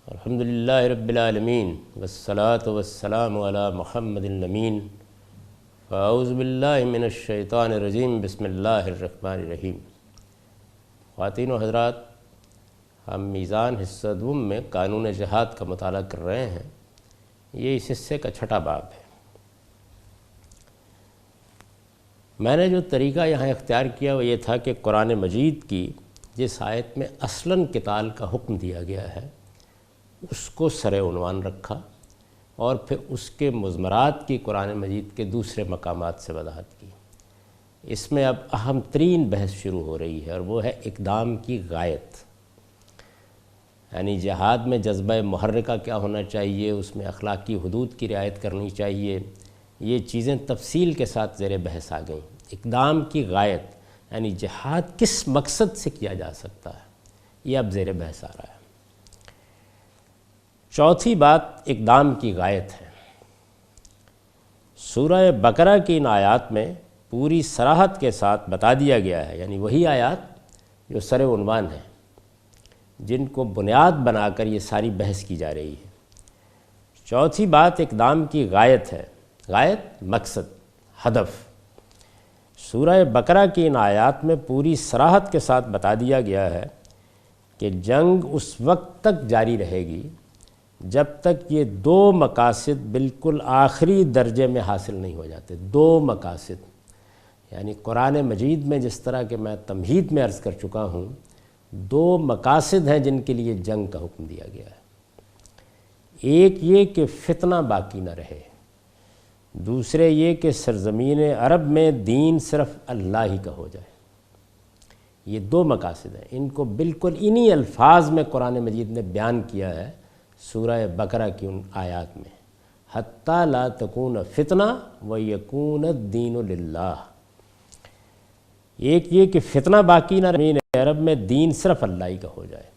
الحمدللہ رب العالمین والصلاة والسلام علی محمد الامین فاعوذ باللہ من الشیطان الرجیم بسم اللہ الرحمن الرحیم۔ خواتین و حضرات، ہم میزان حصہ دوم میں قانون جہاد کا مطالعہ کر رہے ہیں۔ یہ اس حصے کا چھٹا باب ہے۔ میں نے جو طریقہ یہاں اختیار کیا وہ یہ تھا کہ قرآن مجید کی جس آیت میں اصلاً قتال کا حکم دیا گیا ہے اس کو سر عنوان رکھا اور پھر اس کے مضمرات کی قرآن مجید کے دوسرے مقامات سے وضاحت کی۔ اس میں اب اہم ترین بحث شروع ہو رہی ہے اور وہ ہے اقدام کی غایت، یعنی جہاد میں جذبہ محرکہ کیا ہونا چاہیے، اس میں اخلاقی حدود کی رعایت کرنی چاہیے۔ یہ چیزیں تفصیل کے ساتھ زیر بحث آ گئیں۔ اقدام کی غایت یعنی جہاد کس مقصد سے کیا جا سکتا ہے، یہ اب زیر بحث آ رہا ہے۔ چوتھی بات اقدام کی غایت ہے۔ سورہ بقرہ کی ان آیات میں پوری صراحت کے ساتھ بتا دیا گیا ہے، یعنی وہی آیات جو سر عنوان ہیں، جن کو بنیاد بنا کر یہ ساری بحث کی جا رہی ہے۔ چوتھی بات اقدام کی غایت ہے۔ غایت مقصد، ہدف۔ سورہ بقرہ کی ان آیات میں پوری صراحت کے ساتھ بتا دیا گیا ہے کہ جنگ اس وقت تک جاری رہے گی جب تک یہ دو مقاصد بالکل آخری درجے میں حاصل نہیں ہو جاتے۔ دو مقاصد، یعنی قرآن مجید میں جس طرح کہ میں تمہید میں عرض کر چکا ہوں، دو مقاصد ہیں جن کے لیے جنگ کا حکم دیا گیا ہے۔ ایک یہ کہ فتنہ باقی نہ رہے، دوسرے یہ کہ سرزمین عرب میں دین صرف اللہ ہی کا ہو جائے۔ یہ دو مقاصد ہیں، ان کو بالکل انہی الفاظ میں قرآن مجید نے بیان کیا ہے سورہ بقرہ کی ان آیات میں، حتی لا تکون فتنہ ویکون الدین للہ۔ ایک یہ کہ فتنہ باقی نہ رہے، عرب میں دین صرف اللہ ہی کا ہو جائے۔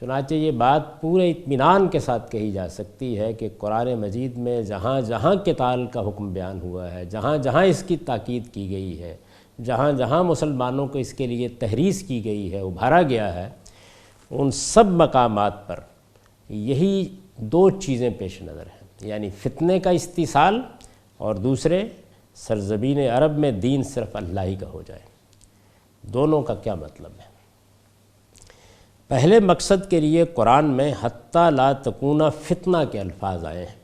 چنانچہ یہ بات پورے اطمینان کے ساتھ کہی جا سکتی ہے کہ قرآن مجید میں جہاں جہاں قتال کا حکم بیان ہوا ہے، جہاں جہاں اس کی تاکید کی گئی ہے، جہاں جہاں مسلمانوں کو اس کے لیے تحریض کی گئی ہے، ابھارا گیا ہے، ان سب مقامات پر یہی دو چیزیں پیش نظر ہیں، یعنی فتنے کا استحصال اور دوسرے سرزمین عرب میں دین صرف اللہ ہی کا ہو جائے۔ دونوں کا کیا مطلب ہے؟ پہلے مقصد کے لیے قرآن میں حتی لا تکون فتنہ کے الفاظ آئے ہیں۔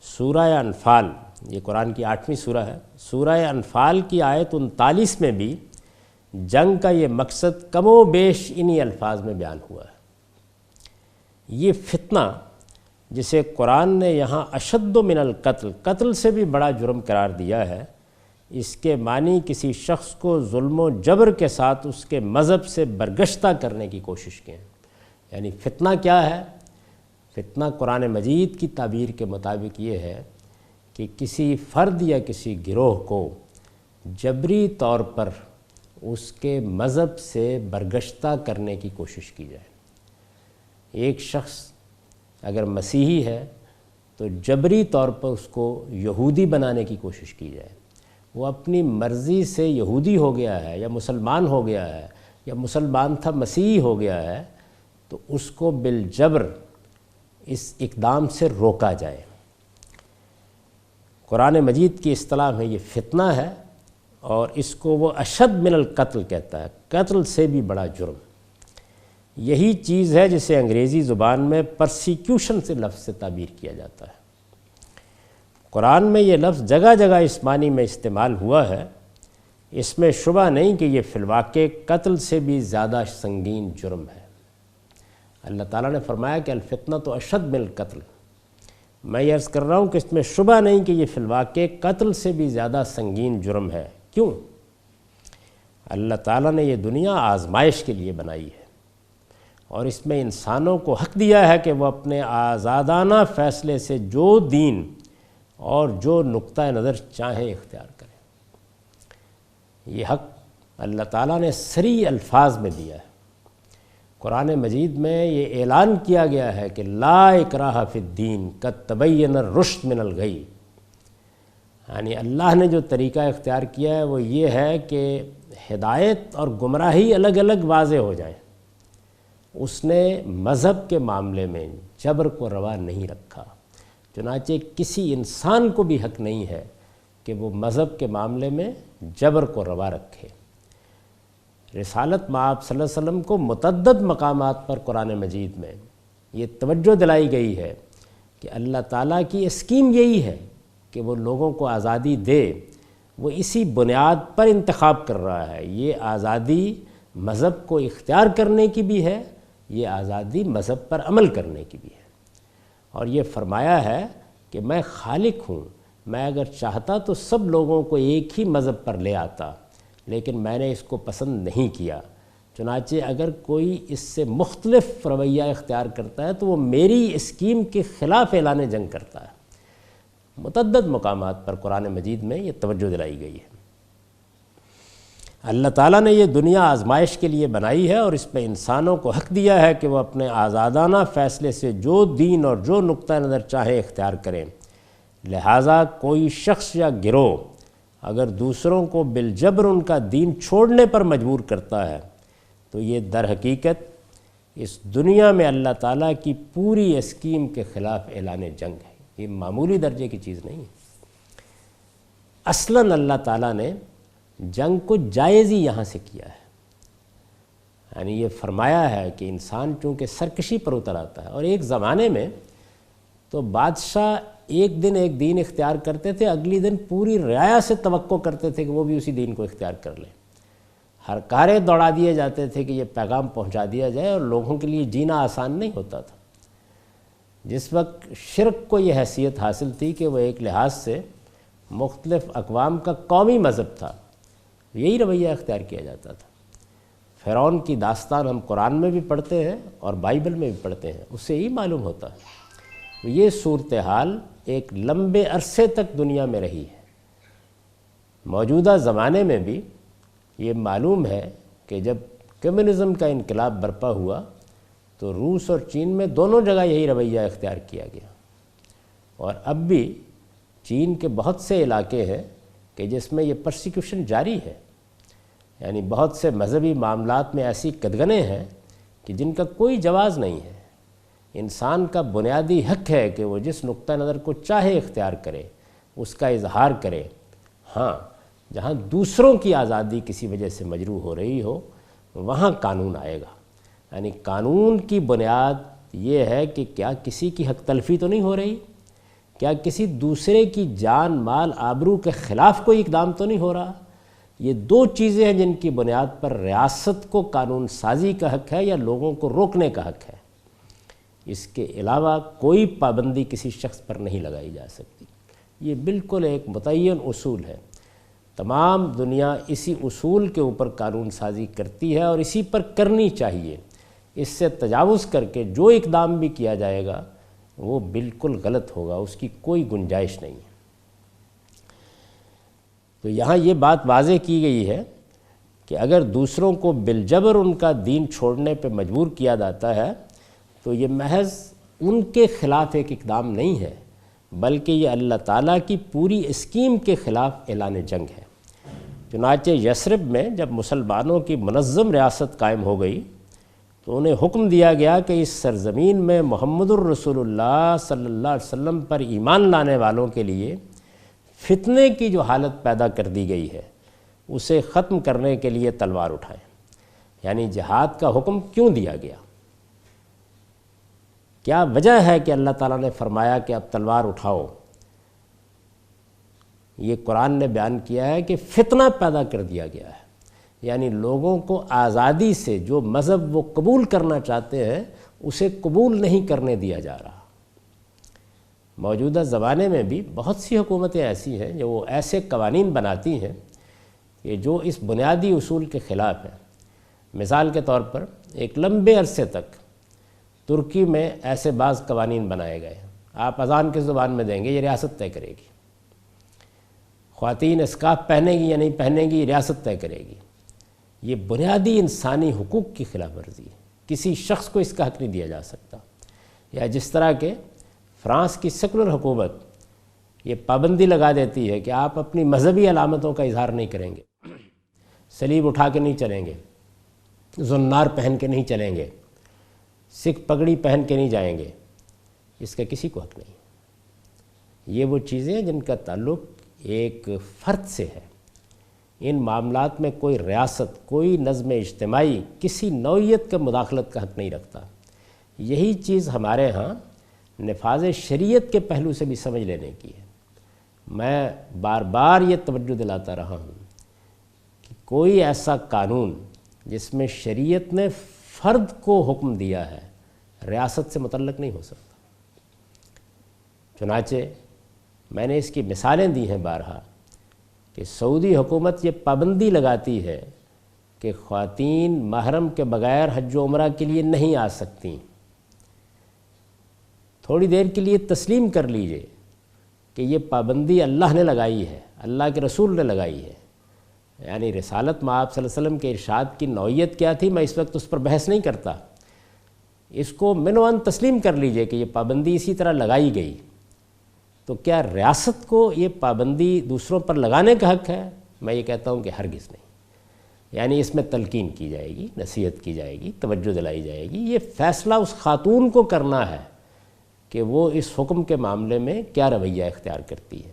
سورہ انفال، یہ قرآن کی 8ویں سورہ ہے، سورہ انفال کی آیت 39 میں بھی جنگ کا یہ مقصد کم و بیش انہی الفاظ میں بیان ہوا ہے۔ یہ فتنہ جسے قرآن نے یہاں اشد من القتل، قتل سے بھی بڑا جرم قرار دیا ہے، اس کے معنی کسی شخص کو ظلم و جبر کے ساتھ اس کے مذہب سے برگشتہ کرنے کی کوشش کی ہے۔ یعنی فتنہ کیا ہے؟ فتنہ قرآن مجید کی تعبیر کے مطابق یہ ہے کہ کسی فرد یا کسی گروہ کو جبری طور پر اس کے مذہب سے برگشتہ کرنے کی کوشش کی جائے۔ ایک شخص اگر مسیحی ہے تو جبری طور پر اس کو یہودی بنانے کی کوشش کی جائے۔ وہ اپنی مرضی سے یہودی ہو گیا ہے یا مسلمان ہو گیا ہے یا مسلمان تھا مسیحی ہو گیا ہے، تو اس کو بالجبر اس اقدام سے روکا جائے۔ قرآن مجید کی اصطلاح میں یہ فتنہ ہے اور اس کو وہ اشد من القتل کہتا ہے، قتل سے بھی بڑا جرم۔ یہی چیز ہے جسے انگریزی زبان میں پرسیکیوشن سے لفظ سے تعبیر کیا جاتا ہے۔ قرآن میں یہ لفظ جگہ جگہ اس معنی میں استعمال ہوا ہے۔ اس میں شبہ نہیں کہ یہ فی الواقع قتل سے بھی زیادہ سنگین جرم ہے۔ اللہ تعالیٰ نے فرمایا کہ الفتنہ تو اشد من القتل۔ میں یہ عرض کر رہا ہوں کہ اس میں شبہ نہیں کہ یہ فی الواقع قتل سے بھی زیادہ سنگین جرم ہے۔ کیوں؟ اللہ تعالیٰ نے یہ دنیا آزمائش کے لیے بنائی ہے اور اس میں انسانوں کو حق دیا ہے کہ وہ اپنے آزادانہ فیصلے سے جو دین اور جو نقطہ نظر چاہیں اختیار کریں۔ یہ حق اللہ تعالیٰ نے صریح الفاظ میں دیا ہے۔ قرآن مجید میں یہ اعلان کیا گیا ہے کہ لا اکراہ فی الدین قد تبین الرشد من الغی، یعنی اللہ نے جو طریقہ اختیار کیا ہے وہ یہ ہے کہ ہدایت اور گمراہی الگ الگ واضح ہو جائیں۔ اس نے مذہب کے معاملے میں جبر کو روا نہیں رکھا۔ چنانچہ کسی انسان کو بھی حق نہیں ہے کہ وہ مذہب کے معاملے میں جبر کو روا رکھے۔ رسالت مآب صلی اللہ علیہ وسلم کو متعدد مقامات پر قرآن مجید میں یہ توجہ دلائی گئی ہے کہ اللہ تعالیٰ کی اسکیم یہی ہے کہ وہ لوگوں کو آزادی دے، وہ اسی بنیاد پر انتخاب کر رہا ہے۔ یہ آزادی مذہب کو اختیار کرنے کی بھی ہے، یہ آزادی مذہب پر عمل کرنے کی بھی ہے، اور یہ فرمایا ہے کہ میں خالق ہوں، میں اگر چاہتا تو سب لوگوں کو ایک ہی مذہب پر لے آتا، لیکن میں نے اس کو پسند نہیں کیا۔ چنانچہ اگر کوئی اس سے مختلف رویہ اختیار کرتا ہے تو وہ میری اسکیم کے خلاف اعلان جنگ کرتا ہے۔ متعدد مقامات پر قرآن مجید میں یہ توجہ دلائی گئی ہے۔ اللہ تعالیٰ نے یہ دنیا آزمائش کے لیے بنائی ہے، اور اس میں انسانوں کو حق دیا ہے کہ وہ اپنے آزادانہ فیصلے سے جو دین اور جو نقطہ نظر چاہے اختیار کریں۔ لہٰذا کوئی شخص یا گروہ اگر دوسروں کو بالجبر ان کا دین چھوڑنے پر مجبور کرتا ہے تو یہ در حقیقت اس دنیا میں اللہ تعالیٰ کی پوری اسکیم کے خلاف اعلان جنگ ہے۔ یہ معمولی درجے کی چیز نہیں ہے۔ اصلاً اللہ تعالیٰ نے جنگ کو جائز ہی یہاں سے کیا ہے، یعنی یہ فرمایا ہے کہ انسان چونکہ سرکشی پر اتر آتا ہے، اور ایک زمانے میں تو بادشاہ ایک دن ایک دین اختیار کرتے تھے، اگلی دن پوری رعایا سے توقع کرتے تھے کہ وہ بھی اسی دین کو اختیار کر لیں۔ ہر کارے دوڑا دیے جاتے تھے کہ یہ پیغام پہنچا دیا جائے، اور لوگوں کے لیے جینا آسان نہیں ہوتا تھا۔ جس وقت شرک کو یہ حیثیت حاصل تھی کہ وہ ایک لحاظ سے مختلف اقوام کا قومی مذہب تھا، یہی رویہ اختیار کیا جاتا تھا۔ فرعون کی داستان ہم قرآن میں بھی پڑھتے ہیں اور بائبل میں بھی پڑھتے ہیں، اس سے یہی معلوم ہوتا ہے۔ یہ صورتحال ایک لمبے عرصے تک دنیا میں رہی ہے۔ موجودہ زمانے میں بھی یہ معلوم ہے کہ جب کمیونزم کا انقلاب برپا ہوا تو روس اور چین میں دونوں جگہ یہی رویہ اختیار کیا گیا، اور اب بھی چین کے بہت سے علاقے ہیں کہ جس میں یہ پرسیکیوشن جاری ہے، یعنی بہت سے مذہبی معاملات میں ایسی قدغنیں ہیں کہ جن کا کوئی جواز نہیں ہے۔ انسان کا بنیادی حق ہے کہ وہ جس نقطہ نظر کو چاہے اختیار کرے، اس کا اظہار کرے۔ ہاں، جہاں دوسروں کی آزادی کسی وجہ سے مجروح ہو رہی ہو وہاں قانون آئے گا، یعنی قانون کی بنیاد یہ ہے کہ کیا کسی کی حق تلفی تو نہیں ہو رہی، کیا کسی دوسرے کی جان مال آبرو کے خلاف کوئی اقدام تو نہیں ہو رہا۔ یہ دو چیزیں ہیں جن کی بنیاد پر ریاست کو قانون سازی کا حق ہے یا لوگوں کو روکنے کا حق ہے۔ اس کے علاوہ کوئی پابندی کسی شخص پر نہیں لگائی جا سکتی۔ یہ بالکل ایک متعین اصول ہے، تمام دنیا اسی اصول کے اوپر قانون سازی کرتی ہے اور اسی پر کرنی چاہیے۔ اس سے تجاوز کر کے جو اقدام بھی کیا جائے گا وہ بالکل غلط ہوگا، اس کی کوئی گنجائش نہیں ہے۔ تو یہاں یہ بات واضح کی گئی ہے کہ اگر دوسروں کو بالجبر ان کا دین چھوڑنے پہ مجبور کیا جاتا ہے تو یہ محض ان کے خلاف ایک اقدام نہیں ہے، بلکہ یہ اللہ تعالیٰ کی پوری اسکیم کے خلاف اعلان جنگ ہے۔ چنانچہ یثرب میں جب مسلمانوں کی منظم ریاست قائم ہو گئی تو انہیں حکم دیا گیا کہ اس سرزمین میں محمد الرسول اللہ صلی اللہ علیہ وسلم پر ایمان لانے والوں کے لیے فتنے کی جو حالت پیدا کر دی گئی ہے اسے ختم کرنے کے لیے تلوار اٹھائیں۔ یعنی جہاد کا حکم کیوں دیا گیا؟ کیا وجہ ہے کہ اللہ تعالیٰ نے فرمایا کہ اب تلوار اٹھاؤ؟ یہ قرآن نے بیان کیا ہے کہ فتنہ پیدا کر دیا گیا ہے، یعنی لوگوں کو آزادی سے جو مذہب وہ قبول کرنا چاہتے ہیں اسے قبول نہیں کرنے دیا جا رہا۔ موجودہ زمانے میں بھی بہت سی حکومتیں ایسی ہیں جو وہ ایسے قوانین بناتی ہیں کہ جو اس بنیادی اصول کے خلاف ہیں۔ مثال کے طور پر ایک لمبے عرصے تک ترکی میں ایسے بعض قوانین بنائے گئے، آپ اذان کس زبان میں دیں گے یہ ریاست طے کرے گی، خواتین اسکارف پہنے گی یا نہیں پہنے گی ریاست طے کرے گی۔ یہ بنیادی انسانی حقوق کی خلاف ورزی ہے، کسی شخص کو اس کا حق نہیں دیا جا سکتا۔ یا جس طرح کہ فرانس کی سیکولر حکومت یہ پابندی لگا دیتی ہے کہ آپ اپنی مذہبی علامتوں کا اظہار نہیں کریں گے، صلیب اٹھا کے نہیں چلیں گے، زنار پہن کے نہیں چلیں گے، سکھ پگڑی پہن کے نہیں جائیں گے، اس کا کسی کو حق نہیں۔ یہ وہ چیزیں جن کا تعلق ایک فرد سے ہے۔ ان معاملات میں کوئی ریاست، کوئی نظم اجتماعی کسی نوعیت کا مداخلت کا حق نہیں رکھتا۔ یہی چیز ہمارے ہاں نفاذ شریعت کے پہلو سے بھی سمجھ لینے کی ہے۔ میں بار بار یہ توجہ دلاتا رہا ہوں کہ کوئی ایسا قانون جس میں شریعت نے فرد کو حکم دیا ہے ریاست سے متعلق نہیں ہو سکتا۔ چنانچہ میں نے اس کی مثالیں دی ہیں بارہا کہ سعودی حکومت یہ پابندی لگاتی ہے کہ خواتین محرم کے بغیر حج و عمرہ کے لیے نہیں آ سکتیں۔ تھوڑی دیر کے لیے تسلیم کر لیجئے کہ یہ پابندی اللہ نے لگائی ہے، اللہ کے رسول نے لگائی ہے۔ یعنی رسالت مآب صلی اللہ علیہ وسلم کے ارشاد کی نوعیت کیا تھی، میں اس وقت اس پر بحث نہیں کرتا۔ اس کو من و عن تسلیم کر لیجئے کہ یہ پابندی اسی طرح لگائی گئی، تو کیا ریاست کو یہ پابندی دوسروں پر لگانے کا حق ہے؟ میں یہ کہتا ہوں کہ ہرگز نہیں۔ یعنی اس میں تلقین کی جائے گی، نصیحت کی جائے گی، توجہ دلائی جائے گی۔ یہ فیصلہ اس خاتون کو کرنا ہے کہ وہ اس حکم کے معاملے میں کیا رویہ اختیار کرتی ہے۔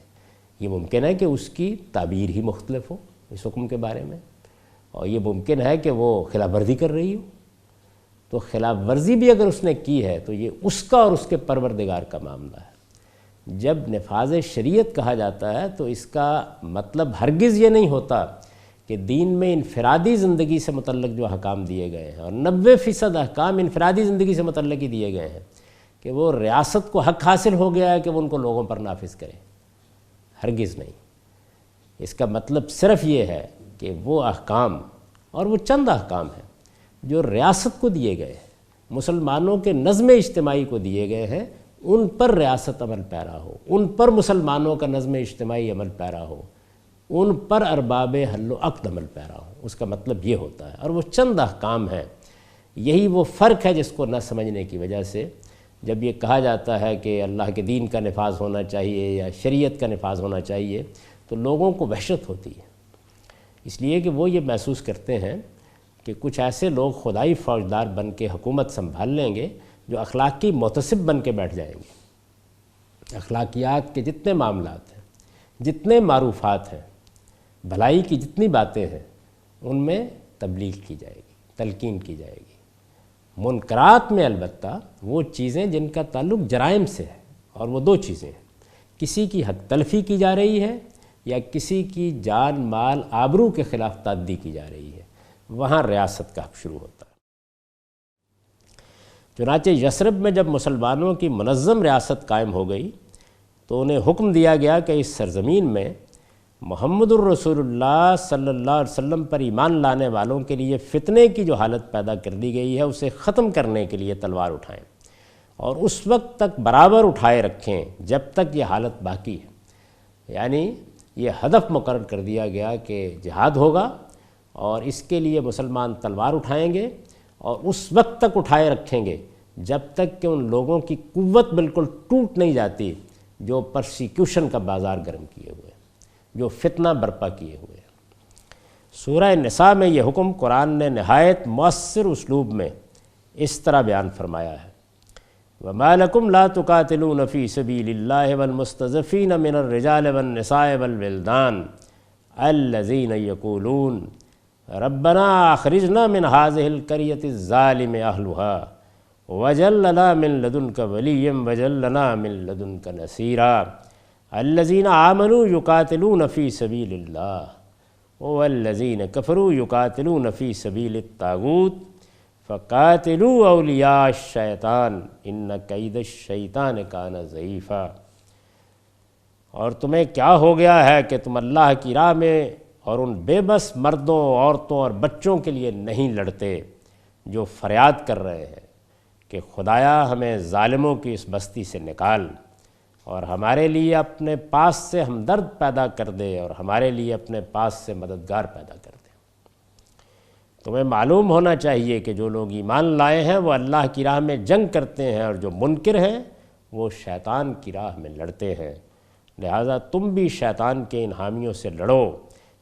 یہ ممکن ہے کہ اس کی تعبیر ہی مختلف ہو اس حکم کے بارے میں، اور یہ ممکن ہے کہ وہ خلاف ورزی کر رہی ہو۔ تو خلاف ورزی بھی اگر اس نے کی ہے تو یہ اس کا اور اس کے پروردگار کا معاملہ ہے۔ جب نفاذ شریعت کہا جاتا ہے تو اس کا مطلب ہرگز یہ نہیں ہوتا کہ دین میں انفرادی زندگی سے متعلق جو احکام دیے گئے ہیں، اور 90% احکام انفرادی زندگی سے متعلق ہی دیے گئے ہیں، کہ وہ ریاست کو حق حاصل ہو گیا ہے کہ وہ ان کو لوگوں پر نافذ کرے۔ ہرگز نہیں۔ اس کا مطلب صرف یہ ہے کہ وہ احکام، اور وہ چند احکام ہیں جو ریاست کو دیے گئے ہیں، مسلمانوں کے نظم اجتماعی کو دیے گئے ہیں، ان پر ریاست عمل پیرا ہو، ان پر مسلمانوں کا نظم اجتماعی عمل پیرا ہو، ان پر ارباب حل و عقد عمل پیرا ہو۔ اس کا مطلب یہ ہوتا ہے، اور وہ چند احکام ہیں۔ یہی وہ فرق ہے جس کو نہ سمجھنے کی وجہ سے جب یہ کہا جاتا ہے کہ اللہ کے دین کا نفاذ ہونا چاہیے یا شریعت کا نفاذ ہونا چاہیے، تو لوگوں کو وحشت ہوتی ہے، اس لیے کہ وہ یہ محسوس کرتے ہیں کہ کچھ ایسے لوگ خدائی فوجدار بن کے حکومت سنبھال لیں گے جو اخلاقی محتسب بن کے بیٹھ جائیں گے۔ اخلاقیات کے جتنے معاملات ہیں، جتنے معروفات ہیں، بھلائی کی جتنی باتیں ہیں، ان میں تبلیغ کی جائے گی، تلقین کی جائے گی۔ منکرات میں البتہ وہ چیزیں جن کا تعلق جرائم سے ہے، اور وہ دو چیزیں ہیں، کسی کی حق تلفی کی جا رہی ہے یا کسی کی جان مال آبرو کے خلاف تعدی کی جا رہی ہے، وہاں ریاست کا حق شروع ہوتا ہے۔ چنانچہ یثرب میں جب مسلمانوں کی منظم ریاست قائم ہو گئی تو انہیں حکم دیا گیا کہ اس سرزمین میں محمد الرسول اللہ صلی اللہ علیہ وسلم پر ایمان لانے والوں کے لیے فتنے کی جو حالت پیدا کر دی گئی ہے اسے ختم کرنے کے لیے تلوار اٹھائیں، اور اس وقت تک برابر اٹھائے رکھیں جب تک یہ حالت باقی ہے۔ یعنی یہ ہدف مقرر کر دیا گیا کہ جہاد ہوگا، اور اس کے لیے مسلمان تلوار اٹھائیں گے، اور اس وقت تک اٹھائے رکھیں گے جب تک کہ ان لوگوں کی قوت بالکل ٹوٹ نہیں جاتی جو پرسیکیوشن کا بازار گرم کیے ہوئے، جو فتنہ برپا کیے ہوئے۔ سورہ نساء میں یہ حکم قرآن نے نہایت مؤثر اسلوب میں اس طرح بیان فرمایا ہے: وَمَا لَكُمْ لَا تُقَاتِلُونَ فِي سَبِيلِ اللَّهِ وَالْمُسْتَضْعَفِينَ مِنَ الرِّجَالِ وَالنِّسَاءِ وَالْوِلْدَانِ الَّذِينَ يَقُولُونَ رَبَّنَا أَخْرِجْنَا مِنْ هَٰذِهِ الْقَرْيَةِ الظَّالِمِ أَهْلُهَا وَاجْعَل لَّنَا مِن لَّدُنكَ وَلِيًّا وَاجْعَل لَّنَا مِن لَّدُنكَ نَصِيرًا الَّذِينَ آمَنُوا يُقَاتِلُونَ فِي سَبِيلِ اللَّهِ وَالَّذِينَ كَفَرُوا يُقَاتِلُونَ فِي سَبِيلِ الطَّاغُوتِ فَقَاتِلُوا أَوْلِيَاءَ الشَّيْطَانِ إِنَّ كَيْدَ الشَّيْطَانِ كَانَ ضَعِيفًا۔ اور تمہیں کیا ہو گیا ہے کہ تم اللہ کی راہ میں اور ان بے بس مردوں، عورتوں اور بچوں کے لیے نہیں لڑتے جو فریاد کر رہے ہیں کہ خدایا ہمیں ظالموں کی اس بستی سے نکال، اور ہمارے لیے اپنے پاس سے ہمدرد پیدا کر دے، اور ہمارے لیے اپنے پاس سے مددگار پیدا کر دے۔ تمہیں معلوم ہونا چاہیے کہ جو لوگ ایمان لائے ہیں وہ اللہ کی راہ میں جنگ کرتے ہیں، اور جو منکر ہیں وہ شیطان کی راہ میں لڑتے ہیں، لہٰذا تم بھی شیطان کے ان حامیوں سے لڑو،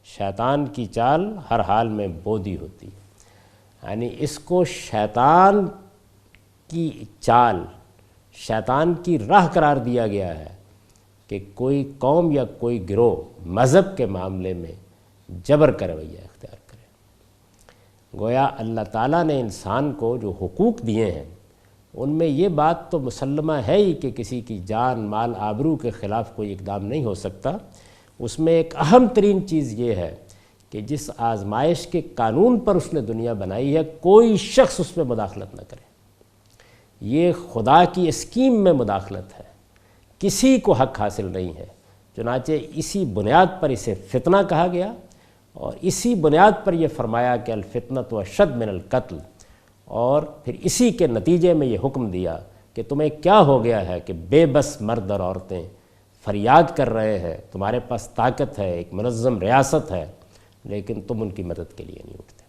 شیطان کی چال ہر حال میں بودی ہوتی ہے۔ یعنی اس کو شیطان کی چال، شیطان کی راہ قرار دیا گیا ہے کہ کوئی قوم یا کوئی گروہ مذہب کے معاملے میں جبر کا رویہ اختیار کرے۔ گویا اللہ تعالیٰ نے انسان کو جو حقوق دیے ہیں ان میں یہ بات تو مسلمہ ہے ہی کہ کسی کی جان، مال، آبرو کے خلاف کوئی اقدام نہیں ہو سکتا۔ اس میں ایک اہم ترین چیز یہ ہے کہ جس آزمائش کے قانون پر اس نے دنیا بنائی ہے کوئی شخص اس میں مداخلت نہ کرے۔ یہ خدا کی اسکیم میں مداخلت ہے، کسی کو حق حاصل نہیں ہے۔ چنانچہ اسی بنیاد پر اسے فتنہ کہا گیا، اور اسی بنیاد پر یہ فرمایا کہ الفتنۃ اشد من القتل، اور پھر اسی کے نتیجے میں یہ حکم دیا کہ تمہیں کیا ہو گیا ہے کہ بے بس مرد اور عورتیں فریاد کر رہے ہیں، تمہارے پاس طاقت ہے، ایک منظم ریاست ہے، لیکن تم ان کی مدد کے لیے نہیں اٹھتے۔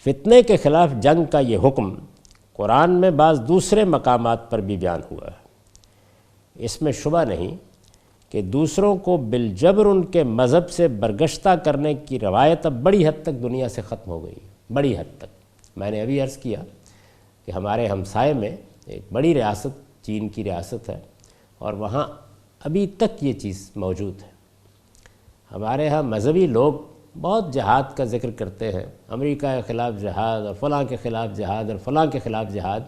فتنے کے خلاف جنگ کا یہ حکم قرآن میں بعض دوسرے مقامات پر بھی بیان ہوا ہے۔ اس میں شبہ نہیں کہ دوسروں کو بالجبر ان کے مذہب سے برگشتہ کرنے کی روایت اب بڑی حد تک دنیا سے ختم ہو گئی، بڑی حد تک۔ میں نے ابھی عرض کیا کہ ہمارے ہمسائے میں ایک بڑی ریاست چین کی ریاست ہے، اور وہاں ابھی تک یہ چیز موجود ہے۔ ہمارے ہاں مذہبی لوگ بہت جہاد کا ذکر کرتے ہیں، امریکہ کے خلاف جہاد، اور فلاں کے خلاف جہاد، اور فلاں کے خلاف جہاد۔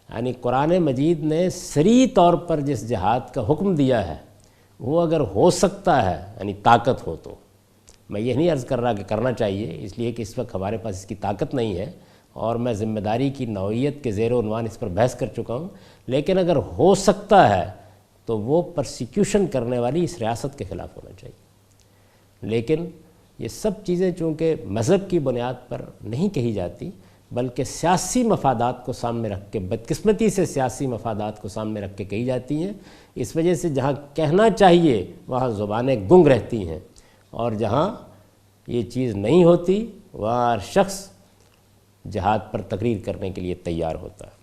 یعنی قرآن مجید نے صریح طور پر جس جہاد کا حکم دیا ہے وہ اگر ہو سکتا ہے، یعنی طاقت ہو تو، میں یہ نہیں عرض کر رہا کہ کرنا چاہیے، اس لیے کہ اس وقت ہمارے پاس اس کی طاقت نہیں ہے، اور میں ذمہ داری کی نوعیت کے زیر عنوان اس پر بحث کر چکا ہوں، لیکن اگر ہو سکتا ہے تو وہ پرسیکیوشن کرنے والی اس ریاست کے خلاف ہونا چاہیے۔ لیکن یہ سب چیزیں چونکہ مذہب کی بنیاد پر نہیں کہی جاتی، بلکہ سیاسی مفادات کو سامنے رکھ کے، بدقسمتی سے سیاسی مفادات کو سامنے رکھ کے کہی جاتی ہیں، اس وجہ سے جہاں کہنا چاہیے وہاں زبانیں گنگ رہتی ہیں، اور جہاں یہ چیز نہیں ہوتی وہاں ہر شخص جہاد پر تقریر کرنے کے لیے تیار ہوتا ہے۔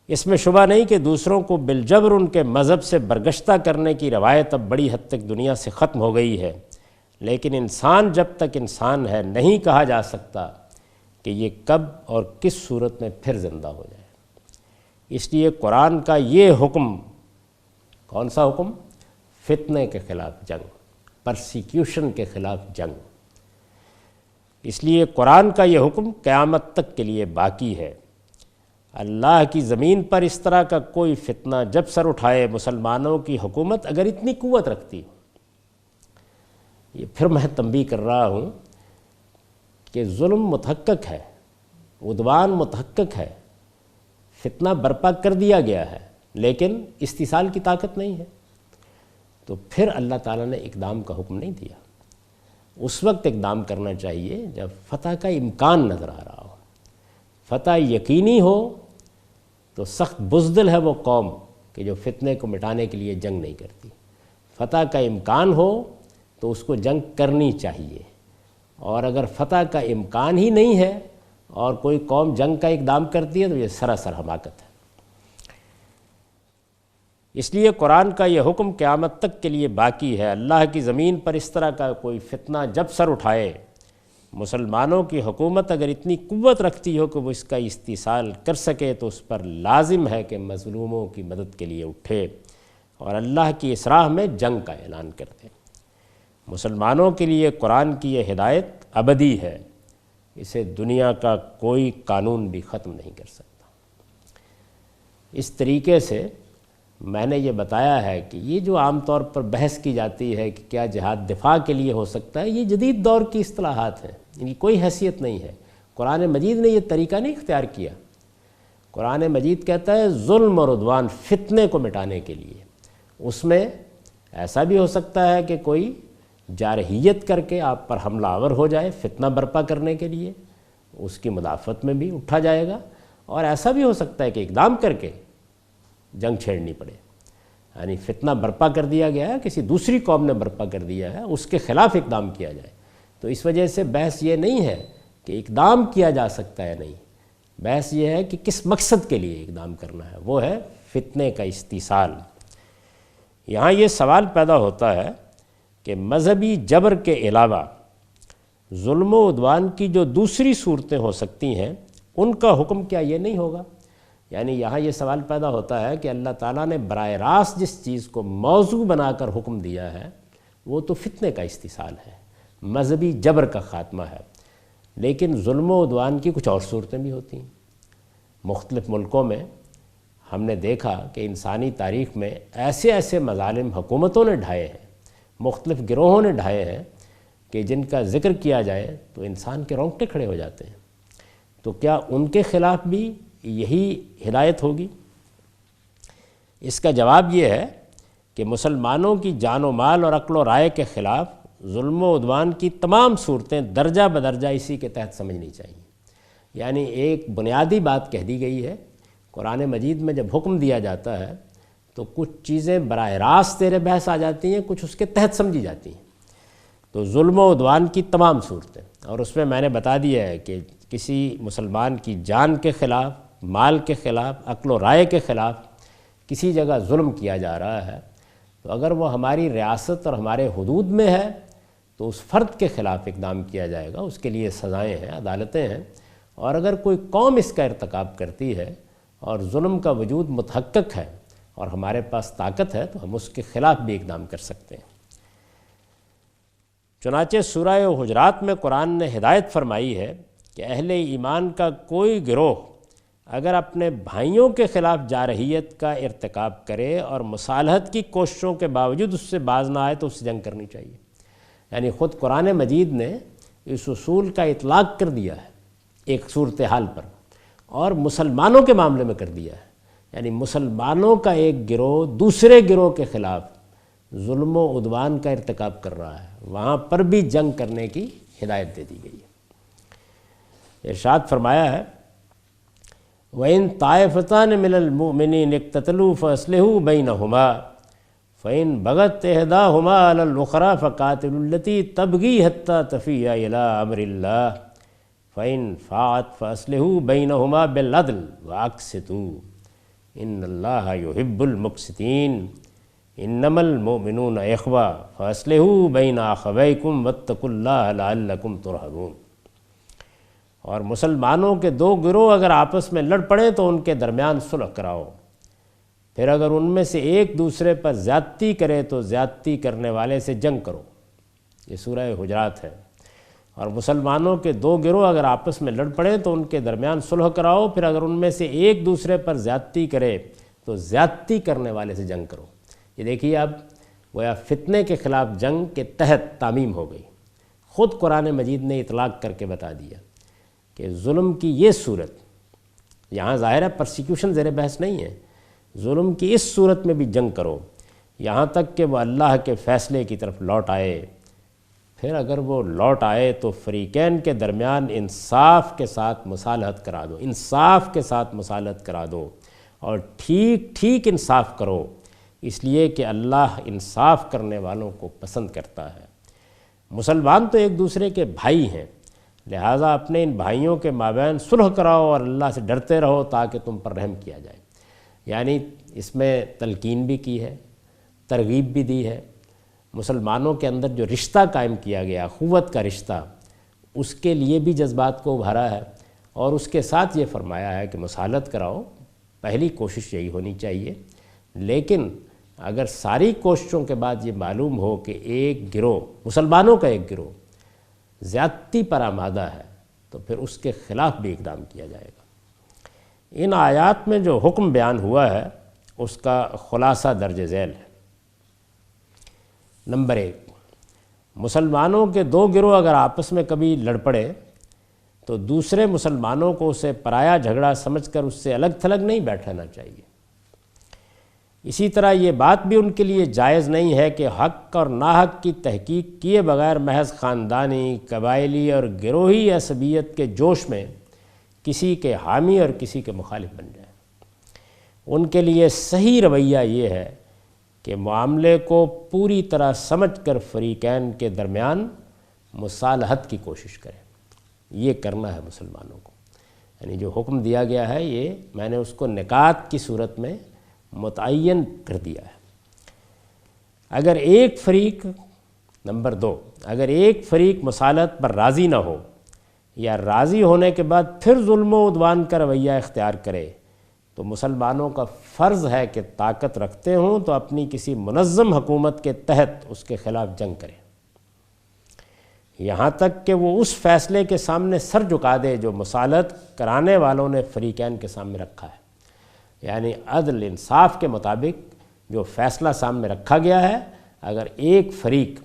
اس میں شبہ نہیں کہ دوسروں کو بالجبر ان کے مذہب سے برگشتہ کرنے کی روایت اب بڑی حد تک دنیا سے ختم ہو گئی ہے، لیکن انسان جب تک انسان ہے نہیں کہا جا سکتا کہ یہ کب اور کس صورت میں پھر زندہ ہو جائے۔ اس لیے قرآن کا یہ حکم، کون سا حکم؟ فتنے کے خلاف جنگ، پرسیکیوشن کے خلاف جنگ۔ اس لیے قرآن کا یہ حکم قیامت تک کے لیے باقی ہے۔ اللہ کی زمین پر اس طرح کا کوئی فتنہ جب سر اٹھائے، مسلمانوں کی حکومت اگر اتنی قوت رکھتی ہو، یہ پھر میں تنبیہ کر رہا ہوں کہ ظلم متحقق ہے، عدوان متحقق ہے، فتنہ برپا کر دیا گیا ہے، لیکن استحصال کی طاقت نہیں ہے، تو پھر اللہ تعالیٰ نے اقدام کا حکم نہیں دیا۔ اس وقت اقدام کرنا چاہیے جب فتح کا امکان نظر آ رہا ہو، فتح یقینی ہو تو سخت بزدل ہے وہ قوم کہ جو فتنے کو مٹانے کے لیے جنگ نہیں کرتی۔ فتح کا امکان ہو تو اس کو جنگ کرنی چاہیے، اور اگر فتح کا امکان ہی نہیں ہے اور کوئی قوم جنگ کا اقدام کرتی ہے تو یہ سراسر حماقت ہے۔ اس لیے قرآن کا یہ حکم قیامت تک کے لیے باقی ہے۔ اللہ کی زمین پر اس طرح کا کوئی فتنہ جب سر اٹھائے، مسلمانوں کی حکومت اگر اتنی قوت رکھتی ہو کہ وہ اس کا استحصال کر سکے، تو اس پر لازم ہے کہ مظلوموں کی مدد کے لیے اٹھے اور اللہ کی اس راہ میں جنگ کا اعلان کر دے۔ مسلمانوں کے لیے قرآن کی یہ ہدایت ابدی ہے، اسے دنیا کا کوئی قانون بھی ختم نہیں کر سکتا۔ اس طریقے سے میں نے یہ بتایا ہے کہ یہ جو عام طور پر بحث کی جاتی ہے کہ کیا جہاد دفاع کے لیے ہو سکتا ہے، یہ جدید دور کی اصطلاحات ہیں، ان کی کوئی حیثیت نہیں ہے۔ قرآن مجید نے یہ طریقہ نہیں اختیار کیا۔ قرآن مجید کہتا ہے ظلم اور عدوان فتنے کو مٹانے کے لیے۔ اس میں ایسا بھی ہو سکتا ہے کہ کوئی جارحیت کر کے آپ پر حملہ آور ہو جائے فتنہ برپا کرنے کے لیے، اس کی مدافعت میں بھی اٹھا جائے گا، اور ایسا بھی ہو سکتا ہے کہ اقدام کر کے جنگ چھیڑنی پڑے، یعنی فتنہ برپا کر دیا گیا ہے، کسی دوسری قوم نے برپا کر دیا ہے، اس کے خلاف اقدام کیا جائے۔ تو اس وجہ سے بحث یہ نہیں ہے کہ اقدام کیا جا سکتا ہے، نہیں، بحث یہ ہے کہ کس مقصد کے لیے اقدام کرنا ہے، وہ ہے فتنے کا استحصال۔ یہاں یہ سوال پیدا ہوتا ہے کہ مذہبی جبر کے علاوہ ظلم و عدوان کی جو دوسری صورتیں ہو سکتی ہیں ان کا حکم کیا یہ نہیں ہوگا؟ یعنی یہاں یہ سوال پیدا ہوتا ہے کہ اللہ تعالیٰ نے براہ راست جس چیز کو موضوع بنا کر حکم دیا ہے وہ تو فتنے کا استحصال ہے، مذہبی جبر کا خاتمہ ہے، لیکن ظلم و عدوان کی کچھ اور صورتیں بھی ہوتی ہیں۔ مختلف ملکوں میں ہم نے دیکھا کہ انسانی تاریخ میں ایسے ایسے مظالم حکومتوں نے ڈھائے ہیں، مختلف گروہوں نے ڈھائے ہیں کہ جن کا ذکر کیا جائے تو انسان کے رونگٹے کھڑے ہو جاتے ہیں۔ تو کیا ان کے خلاف بھی یہی ہدایت ہوگی؟ اس کا جواب یہ ہے کہ مسلمانوں کی جان و مال اور عقل و رائے کے خلاف ظلم و عدوان کی تمام صورتیں درجہ بدرجہ اسی کے تحت سمجھنی چاہیے۔ یعنی ایک بنیادی بات کہہ دی گئی ہے، قرآن مجید میں جب حکم دیا جاتا ہے تو کچھ چیزیں براہ راست زیر بحث آ جاتی ہیں، کچھ اس کے تحت سمجھی جاتی ہیں۔ تو ظلم و عدوان کی تمام صورتیں، اور اس میں نے بتا دیا ہے کہ کسی مسلمان کی جان کے خلاف، مال کے خلاف، عقل و رائے کے خلاف کسی جگہ ظلم کیا جا رہا ہے تو اگر وہ ہماری ریاست اور ہمارے حدود میں ہے تو اس فرد کے خلاف اقدام کیا جائے گا، اس کے لیے سزائیں ہیں، عدالتیں ہیں۔ اور اگر کوئی قوم اس کا ارتکاب کرتی ہے اور ظلم کا وجود متحقق ہے اور ہمارے پاس طاقت ہے تو ہم اس کے خلاف بھی اقدام کر سکتے ہیں۔ چنانچہ سورہ حجرات میں قرآن نے ہدایت فرمائی ہے کہ اہل ایمان کا کوئی گروہ اگر اپنے بھائیوں کے خلاف جارحیت کا ارتکاب کرے اور مصالحت کی کوششوں کے باوجود اس سے باز نہ آئے تو اس سے جنگ کرنی چاہیے۔ یعنی خود قرآن مجید نے اس اصول کا اطلاق کر دیا ہے ایک صورتحال پر، اور مسلمانوں کے معاملے میں کر دیا ہے۔ یعنی مسلمانوں کا ایک گروہ دوسرے گروہ کے خلاف ظلم و عدوان کا ارتکاب کر رہا ہے، وہاں پر بھی جنگ کرنے کی ہدایت دے دی گئی ہے۔ ارشاد فرمایا ہے وَإِن طَائِفَتَانِ مِنَ الْمُؤْمِنِينَ اقْتَتَلُوا فَأَصْلِحُوا بَيْنَهُمَا فَإِن بَغَتْ إِحْدَاهُمَا عَلَى الْأُخْرَىٰ فَقَاتِلُوا الَّتِي تَبْغِي حَتَّىٰ تَفِيءَ إِلَىٰ أَمْرِ اللَّهِ فَإِن فَاءَتْ فَأَصْلِحُوا بَيْنَهُمَا بِالْعَدْلِ وَأَقْسِطُوا إِنَّ اللَّهَ يُحِبُّ الْمُقْسِطِينَ إِنَّمَا الْمُؤْمِنُونَ إِخْوَةٌ فَأَصْلِحُوا بَيْنَ أَخَوَيْكُمْ وَاتَّقُوا اللَّهَ لَعَلَّكُمْ تُرْحَمُونَ۔ اور مسلمانوں کے دو گروہ اگر آپس میں لڑ پڑیں تو ان کے درمیان صلح کراؤ، پھر اگر ان میں سے ایک دوسرے پر زیادتی کرے تو زیادتی کرنے والے سے جنگ کرو۔ یہ سورہ حجرات ہے۔ اور مسلمانوں کے دو گروہ اگر آپس میں لڑ پڑیں تو ان کے درمیان صلح کراؤ، پھر اگر ان میں سے ایک دوسرے پر زیادتی کرے تو زیادتی کرنے والے سے جنگ کرو۔ یہ دیکھیے اب گویا فتنے کے خلاف جنگ کے تحت تعمیم ہو گئی۔ خود قرآن مجید نے اطلاق کر کے بتا دیا کہ ظلم کی یہ صورت، یہاں ظاہر ہے پرسیکیوشن زیر بحث نہیں ہے، ظلم کی اس صورت میں بھی جنگ کرو یہاں تک کہ وہ اللہ کے فیصلے کی طرف لوٹ آئے۔ پھر اگر وہ لوٹ آئے تو فریقین کے درمیان انصاف کے ساتھ مصالحت کرا دو، انصاف کے ساتھ مصالحت کرا دو، اور ٹھیک ٹھیک انصاف کرو، اس لیے کہ اللہ انصاف کرنے والوں کو پسند کرتا ہے۔ مسلمان تو ایک دوسرے کے بھائی ہیں، لہٰذا اپنے ان بھائیوں کے مابین صلح کراؤ اور اللہ سے ڈرتے رہو تاکہ تم پر رحم کیا جائے۔ یعنی اس میں تلقین بھی کی ہے، ترغیب بھی دی ہے۔ مسلمانوں کے اندر جو رشتہ قائم کیا گیا، اخوت کا رشتہ، اس کے لیے بھی جذبات کو ابھارا ہے، اور اس کے ساتھ یہ فرمایا ہے کہ مصالحت کراؤ، پہلی کوشش یہی ہونی چاہیے۔ لیکن اگر ساری کوششوں کے بعد یہ معلوم ہو کہ ایک گروہ، مسلمانوں کا ایک گروہ زیادتی پر آمادہ ہے تو پھر اس کے خلاف بھی اقدام کیا جائے گا۔ ان آیات میں جو حکم بیان ہوا ہے اس کا خلاصہ درج ذیل ہے۔ نمبر 1، مسلمانوں کے دو گروہ اگر آپس میں کبھی لڑ پڑے تو دوسرے مسلمانوں کو اسے پرایا جھگڑا سمجھ کر اس سے الگ تھلگ نہیں بیٹھنا چاہیے۔ اسی طرح یہ بات بھی ان کے لیے جائز نہیں ہے کہ حق اور ناحق کی تحقیق کیے بغیر محض خاندانی، قبائلی اور گروہی عصبیت کے جوش میں کسی کے حامی اور کسی کے مخالف بن جائے۔ ان کے لیے صحیح رویہ یہ ہے کہ معاملے کو پوری طرح سمجھ کر فریقین کے درمیان مصالحت کی کوشش کریں۔ یہ کرنا ہے مسلمانوں کو، یعنی جو حکم دیا گیا ہے یہ میں نے اس کو نکات کی صورت میں متعین کر دیا ہے۔ اگر ایک فریق نمبر 2، اگر ایک فریق مصالحت پر راضی نہ ہو یا راضی ہونے کے بعد پھر ظلم و عدوان کا رویہ اختیار کرے تو مسلمانوں کا فرض ہے کہ طاقت رکھتے ہوں تو اپنی کسی منظم حکومت کے تحت اس کے خلاف جنگ کریں، یہاں تک کہ وہ اس فیصلے کے سامنے سر جھکا دے جو مصالحت کرانے والوں نے فریقین کے سامنے رکھا ہے۔ یعنی عدل انصاف کے مطابق جو فیصلہ سامنے رکھا گیا ہے، اگر ایک فریق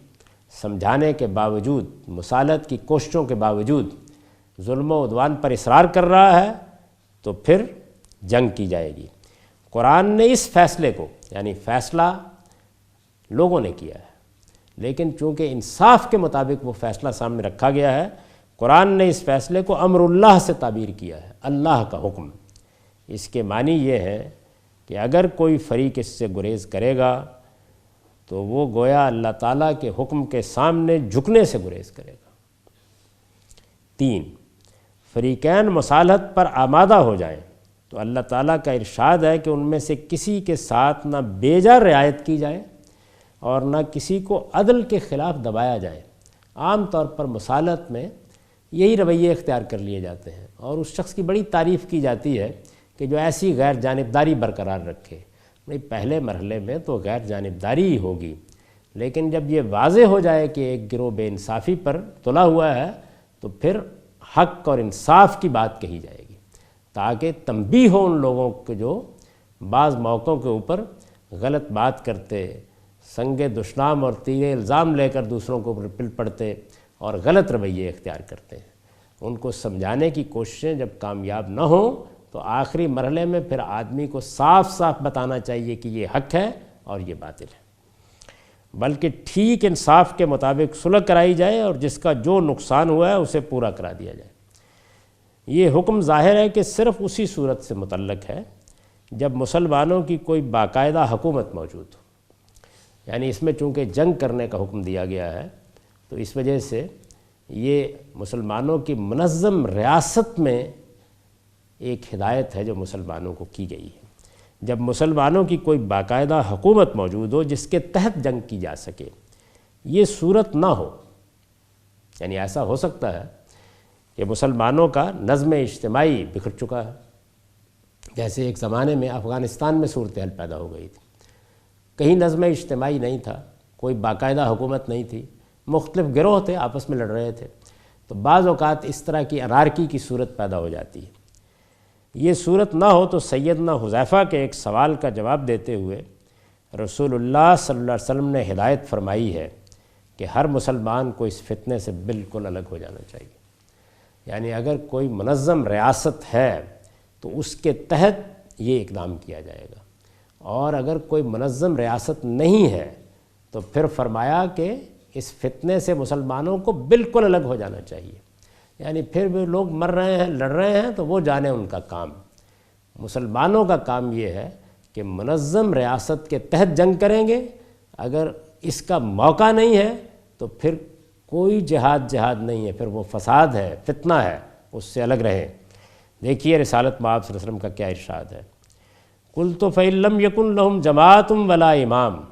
سمجھانے کے باوجود، مصالحت کی کوششوں کے باوجود ظلم و عدوان پر اصرار کر رہا ہے تو پھر جنگ کی جائے گی۔ قرآن نے اس فیصلے کو، یعنی فیصلہ لوگوں نے کیا ہے لیکن چونکہ انصاف کے مطابق وہ فیصلہ سامنے رکھا گیا ہے، قرآن نے اس فیصلے کو امر اللہ سے تعبیر کیا ہے، اللہ کا حکم۔ اس کے معنی یہ ہے کہ اگر کوئی فریق اس سے گریز کرے گا تو وہ گویا اللہ تعالیٰ کے حکم کے سامنے جھکنے سے گریز کرے گا۔ 3، فریقین مصالحت پر آمادہ ہو جائیں تو اللہ تعالیٰ کا ارشاد ہے کہ ان میں سے کسی کے ساتھ نہ بیجا رعایت کی جائے اور نہ کسی کو عدل کے خلاف دبایا جائے۔ عام طور پر مصالحت میں یہی رویے اختیار کر لیے جاتے ہیں اور اس شخص کی بڑی تعریف کی جاتی ہے کہ جو ایسی غیر جانبداری برقرار رکھے۔ پہلے مرحلے میں تو غیر جانبداری ہی ہوگی، لیکن جب یہ واضح ہو جائے کہ ایک گروہ بے انصافی پر تلا ہوا ہے تو پھر حق اور انصاف کی بات کہی جائے گی تاکہ تنبیہ ہو ان لوگوں کے جو بعض موقعوں کے اوپر غلط بات کرتے، سنگ دشنام اور تیر الزام لے کر دوسروں کو پل پڑتے اور غلط رویے اختیار کرتے ہیں۔ ان کو سمجھانے کی کوششیں جب کامیاب نہ ہوں تو آخری مرحلے میں پھر آدمی کو صاف صاف بتانا چاہیے کہ یہ حق ہے اور یہ باطل ہے، بلکہ ٹھیک انصاف کے مطابق صلح کرائی جائے اور جس کا جو نقصان ہوا ہے اسے پورا کرا دیا جائے۔ یہ حکم ظاہر ہے کہ صرف اسی صورت سے متعلق ہے جب مسلمانوں کی کوئی باقاعدہ حکومت موجود ہو، یعنی اس میں چونکہ جنگ کرنے کا حکم دیا گیا ہے تو اس وجہ سے یہ مسلمانوں کی منظم ریاست میں ایک ہدایت ہے جو مسلمانوں کو کی گئی ہے۔ جب مسلمانوں کی کوئی باقاعدہ حکومت موجود ہو جس کے تحت جنگ کی جا سکے، یہ صورت نہ ہو، یعنی ایسا ہو سکتا ہے کہ مسلمانوں کا نظم اجتماعی بکھر چکا ہے، جیسے ایک زمانے میں افغانستان میں صورتحال پیدا ہو گئی تھی، کہیں نظم اجتماعی نہیں تھا، کوئی باقاعدہ حکومت نہیں تھی، مختلف گروہ تھے آپس میں لڑ رہے تھے، تو بعض اوقات اس طرح کی انارکی کی صورت پیدا ہو جاتی ہے۔ یہ صورت نہ ہو تو سیدنا حذیفہ کے ایک سوال کا جواب دیتے ہوئے رسول اللہ صلی اللہ علیہ وسلم نے ہدایت فرمائی ہے کہ ہر مسلمان کو اس فتنے سے بالکل الگ ہو جانا چاہیے، یعنی اگر کوئی منظم ریاست ہے تو اس کے تحت یہ اقدام کیا جائے گا، اور اگر کوئی منظم ریاست نہیں ہے تو پھر فرمایا کہ اس فتنے سے مسلمانوں کو بالکل الگ ہو جانا چاہیے، یعنی پھر بھی لوگ مر رہے ہیں، لڑ رہے ہیں تو وہ جانے ان کا کام۔ مسلمانوں کا کام یہ ہے کہ منظم ریاست کے تحت جنگ کریں گے، اگر اس کا موقع نہیں ہے تو پھر کوئی جہاد نہیں ہے، پھر وہ فساد ہے، فتنہ ہے، اس سے الگ رہیں۔ دیکھیے رسالت مآب صلی اللہ علیہ وسلم کا کیا ارشاد ہے، قُلْتُ فَإِن لَّمْ يَكُن لَّهُمْ جَمَاعَةٌ وَلَا إِمَامٌ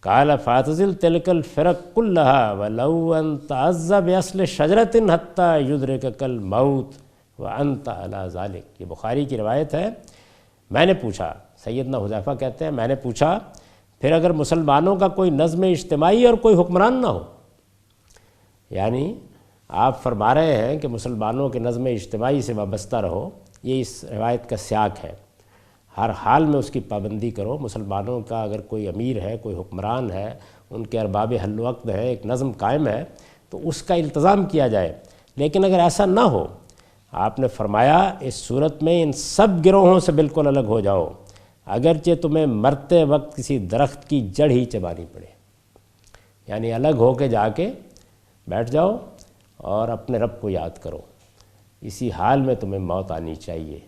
قال فاعتزل تلك الفرق كلها ولو ان تعز باصل شجرة حتى يدركك الموت وانت على ذلك۔ یہ بخاری کی روایت ہے۔ میں نے پوچھا، سیدنا حذیفہ کہتے ہیں میں نے پوچھا پھر اگر مسلمانوں کا کوئی نظم اجتماعی اور کوئی حکمران نہ ہو، یعنی آپ فرما رہے ہیں کہ مسلمانوں کے نظم اجتماعی سے وابستہ رہو، یہ اس روایت کا سیاق ہے، ہر حال میں اس کی پابندی کرو۔ مسلمانوں کا اگر کوئی امیر ہے، کوئی حکمران ہے، ان کے ارباب حل وقت ہے، ایک نظم قائم ہے تو اس کا التزام کیا جائے، لیکن اگر ایسا نہ ہو، آپ نے فرمایا اس صورت میں ان سب گروہوں سے بالکل الگ ہو جاؤ، اگرچہ تمہیں مرتے وقت کسی درخت کی جڑ ہی چبانی پڑے، یعنی الگ ہو کے جا کے بیٹھ جاؤ اور اپنے رب کو یاد کرو، اسی حال میں تمہیں موت آنی چاہیے۔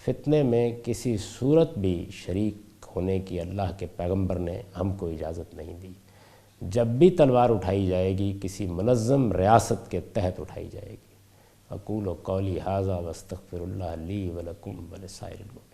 فتنے میں کسی صورت بھی شریک ہونے کی اللہ کے پیغمبر نے ہم کو اجازت نہیں دی۔ جب بھی تلوار اٹھائی جائے گی کسی منظم ریاست کے تحت اٹھائی جائے گی۔ اقول قولی ھذا واستغفر اللہ لی ولکم ولسائر المؤمنین۔